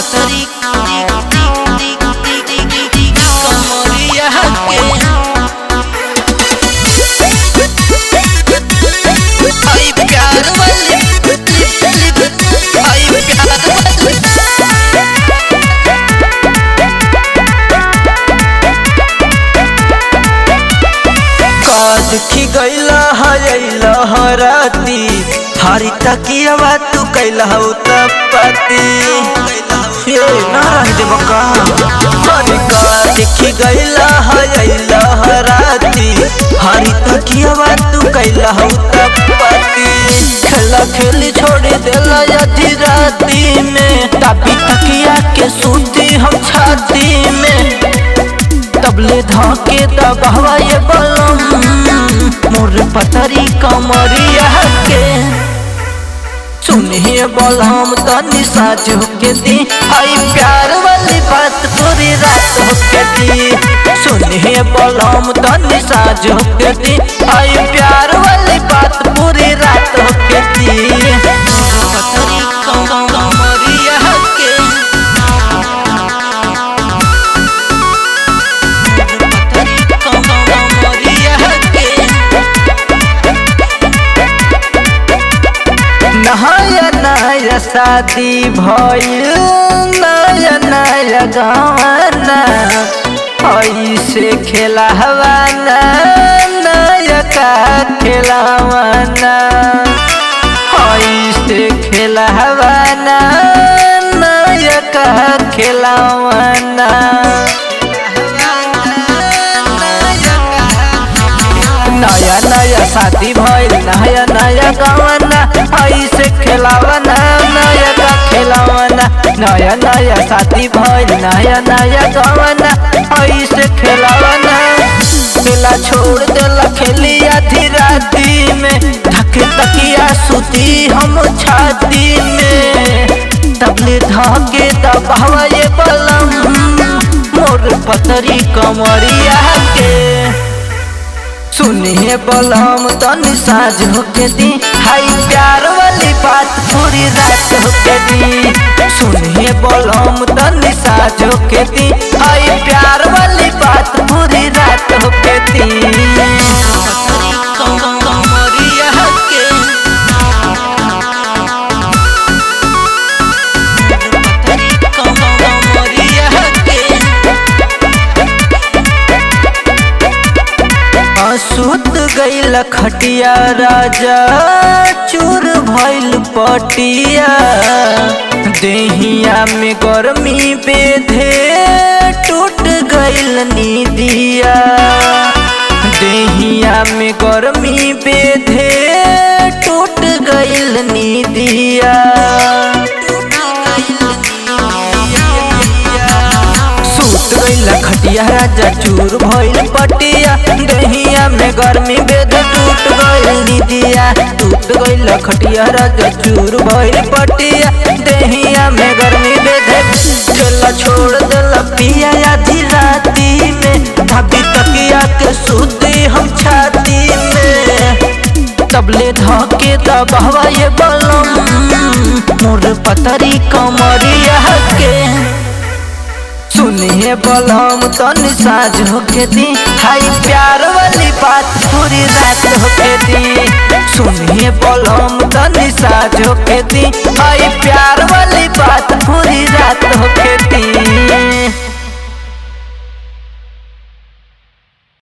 पतरी कमरिया के आई प्यार वाली आई प्यार वाली देखी गईला हराती हारी तकियावा तू कैला हो तपती ना रह दे बका हरी का देखी गईला हराती हारी तकियावा तू कैला हो तपती खेला खेली छोड़ी देला आधी राती में तभी तकिया के सूती हम छाती में तबले धाके दबावा ये बलम मोर पतरी कमरिया के सुनिए बलम तनी साज होके दी आई प्यार वाली बात पूरी रात होके दी सुनिए बलम तनी साज होके दी आई प्यार वाली बात पूरी रात होके दी पतरी कमरिया के नया नया शादी भइल नया नया गाना ऐसे खेलावाना नया का खेलावाना ऐसे खेलावाना नया का खेलावाना नया नया शादी भइल नया नया गाना ऐसे खेलावाना नया का खेलावाना नया नया शादी भइल नया नया गाना ऐसे खेलावाना खेला छोड़ देला खेली आधी राती में धके तकिया सूती हम छाती में तबले धके दबावा ये बलम मोर पतरी कमरिया के सुनिए बलम तनी साज होके दी हाई प्यार वाली बात पूरी रात होके दी सुनिए बलम तनी साज होके दी हाई प्यार वाली बात पूरी रात होके दी पतरी कमरिया के पतरी कमरिया के सुत गईल खटिया राजा चूर भइल पटिया देहिया में गर्मी बेधे टूट गईल नीदिया देहिया में गर्मी बेधे टूट गईल नीदिया सूत गईल खटिया राजा चूर भइल पटिया देहिया में गर्मी बेध टूट गईल नीदिया टूट गईल खटिया राजा चूर भइल पटिया देहिया में गर्मी बेध खेला छोड़ देला पिया आधी राती में भाभी तकिया के सूती हम छाती में तबले धके दबावा ये बलम मोर पतरी कमरिया के सुनिए बलम तनी साज होके दी हाई प्यार वाली बात पूरी रात होके दी सुनिए बलम तनी साज होके दी हाई